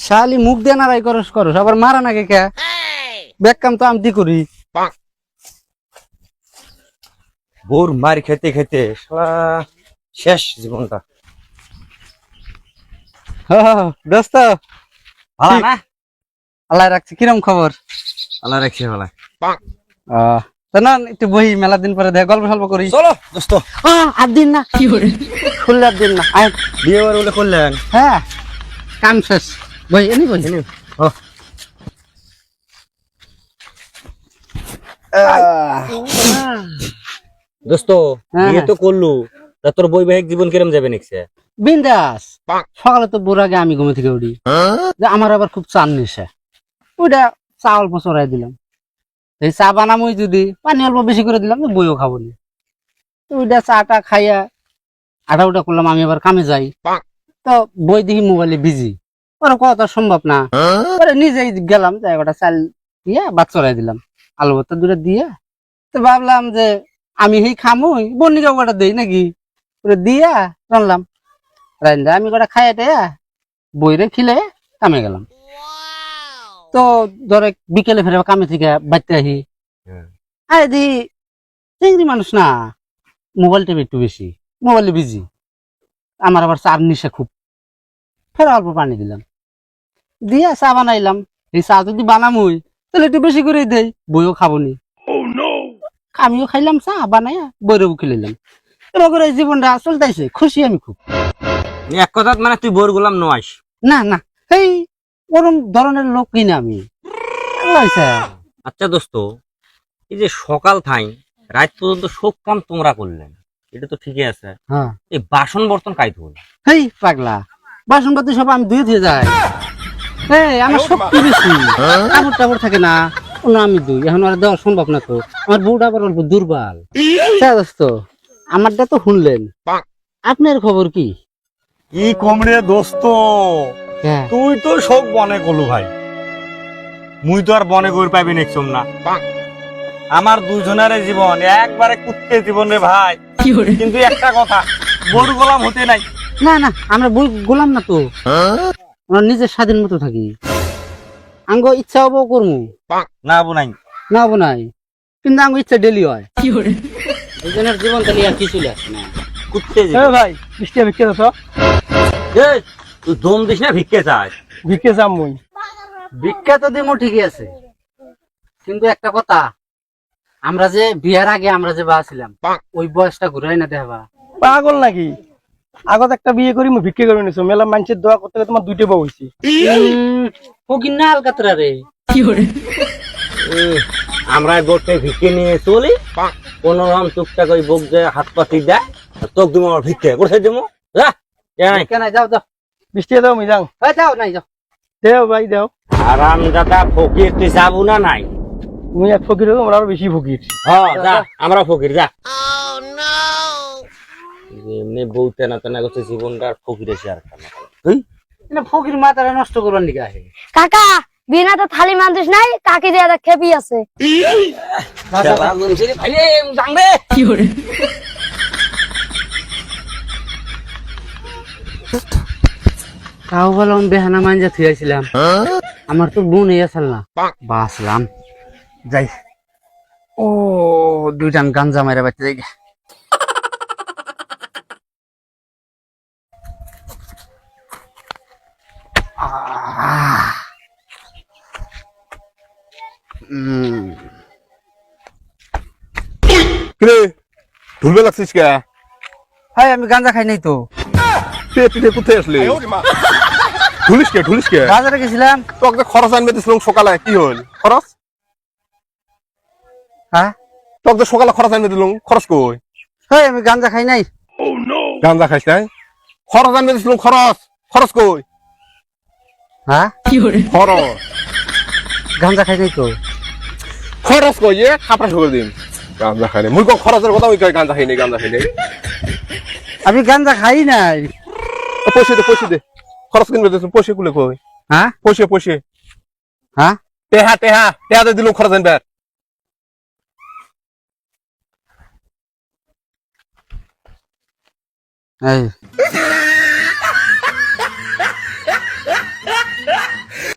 শালি মুখ দিয়ে নারাই করস আবার মারা নাকি কে ব্যাক কাম তো আমি করি। বোর মার খেতে খেতে শালা শেষ জীবনটা। দোস্ত ভালো না? আল্লাহ রাখছি। কিরম খবর? আল্লাহ রাখছে ভালো। তো না একটু বহি, মেলা দিন পরে দেখ গল্প সল্প করি। চলো দোস্ত। আর দিন না খুললে আর দিন না আয়। বিয়ে বার বলে করলেন? হ্যাঁ কাম শেষ, বই এনি বই। দোস্ত বিয়ে তো করলু, তা তোর বৈবাহিক জীবন কিরম যাবে নিচ্ছে? বিন্দাস। সকালে তো বোর আগে আমি ঘুমে থেকে উঠি, যে আমার আবার খুব চান নেশা, ওইটা চা অল্প চড়াই দিলাম। এই চা বানামই যদি পানি অল্প বেশি করে দিলাম, তো বইও খাবো না। ওইটা চাটা খাইয়া আটা উটা করলাম, আমি আবার কামে যাই। তো বই দেখি মোবাইলে বিজি, ওরা কথা সম্ভব না। ওরা নিজেই গেলাম, জায়গাটা চাল দিয়ে ভাত চড়াই দিলাম, আলু ভর্তা দুটো দিয়ে। তো ভাবলাম যে আমি সেই খামই, বন্নিকা কটা দেই নাকি, ওরা দিয়া রানলাম। রান্দা আমি কটা খাইয়া টাইয়া বইরে খিলে কামে গেলাম। তো ধরে বিকেলে ফেরে কামে থেকে বাড়তে আহি, আরে দি চিংড়ি মানুষ না, মোবাইল টেপ একটু বেশি, মোবাইলে বিজি। আমার আবার চার নিশা খুব, ফের অল্প পানি দিলাম, দিয়া চা বানাইলাম। এই চা যদি বানামই তাহলে একটু বেশি করে দেই, বইও খাবো নি। আমিও খাইলাম চা বানাইয়া, বইরেও খেলাম। এবার করে জীবনটা চলতেছে, খুশি আমি খুব। এক কথা মানে তুই বোর গোলাম নয়? না না, এই ওরম ধরনের লোক কিনা আমি। আচ্ছা দোস্ত, এই যে সকাল থাই রাত পর্যন্ত সব কাম তোমরা করলেন, এটা তো ঠিকই আছে। হ্যাঁ, এই বাসন বর্তন কাই ধুল? হেই পাগলা, বাসন পাতি সব আমি ধুয়ে দিয়ে যাই। এই আমার শক্তি বেশি, কাপড় টাপড় থাকে না, ওনা আমি দুই। এখন আর দেওয়া সম্ভব না তো, আমার বউটা আবার অল্প দুর্বল। দোস্ত আমারটা তো শুনলেন, আপনার খবর কি? কি কমরে দোস্ত, হ্যাঁ, তুই তো সব বনে গলু ভাই, মুই তো আর বনে গই পাইবি নেকছম না। আমার দুজনের জীবন একবারে কুত্তে জীবন রে ভাই। কিন্তু একটা কথা, গরু গোলাম হতে নাই। না না, আমরা বই গোলাম না তো, আমরা নিজের স্বাধীন মতো থাকি। আঙ্গ ইচ্ছা হবো করমু, না বুনাই না হবো নাই, কিন্তু আঙ্গ ইচ্ছা ডেলি হয়। দুজনের জীবন তাহলে আর কিছু লাগছে না। কুত্তে ভাই বৃষ্টি ভিক্ষে দাও তো। তুই দম দিস না, ভিক্ষে চাস? ভিক্ষে যাম মুই। ভিক্ষা তো দিমো ঠিকই আছে, কিন্তু একটা কথা, আমরা যে বিয়ার আগে আমরা যে বাছিলাম, ওই বয়সটা ঘুরাই না দেবা। পাগল নাকি? আগত একটা বিয়ে করি মুই ভিক্ষে করে নিছো, মেলা মানুষের দোয়া করতে তোমার দুইটা বউ হইছি। ফকির না আলকাতরা রে। আমরা গোটে ভিক্ষে নিয়ে চলি, কোন রকম টুকটাক ওই বুক যে হাত পাতি দেয়, তোক দিব আমার ভিক্ষে কোথায় দেবো? কেন যাও যাও, বৃষ্টি দাও মুই যাও। যাও নাই যাও। দেও ভাই দেও। আরাম দাদা ফকির, তুই যাবো না নাই? মুই এক ফকির হবো, আমরা আরো বেশি ফকির। হ্যাঁ যা, আমরা ফকির যা। এমনি বউ তেনা তেনা করছে, জীবনটা আর ফকির এসে আর কেন তুই ফকির মাথাটা নষ্ট করবার নিকে আসে। কাকা বিনা তো থালি মানতিস নাই, কাকি দিয়ে একটা খেপি আছে। তাও বললাম বেহানা মাঞ্জা থুয়েছিলাম, আমার তো বোন এই আসল না, বাসলাম যাই। ও দুইটান গাঞ্জা মাইরা বাচ্চা যাই। কিরে ঢুলবে লাগছিস কে? হাই আমি গাঞ্জা খাই নাই তো। তুই কোথায় আসলি? ঢুলিস কে? বাজারে গেছিলাম। তোকে খরচ আনবে দিছিলাম সকালে, কি হল খরচ? হ্যাঁ তোকে সকালে খরচ আনবে দিলাম, খরচ কই? হাই আমি গাঞ্জা খাই নাই। গাঁজা খাইস নাই? খরচ আনবে দিছিলাম, খরচ কই? হ্যাঁ খরচ গাঞ্জা খাই নাই তো। খরচ কই? এ খাপড়া শুকে দিন গাঁজা খাই নাই। মুই কো খরচের কথা, ওই কই গাঁজা খাই নাই। আমি গাঞ্জা খাই নাই। পয়সা দে খরচ কিনবে দিছিলাম, পয়সা কুলে কই? হ্যাঁ পয়সা হ্যাঁ টেহা দে দিলাম খরচ আনবে। এই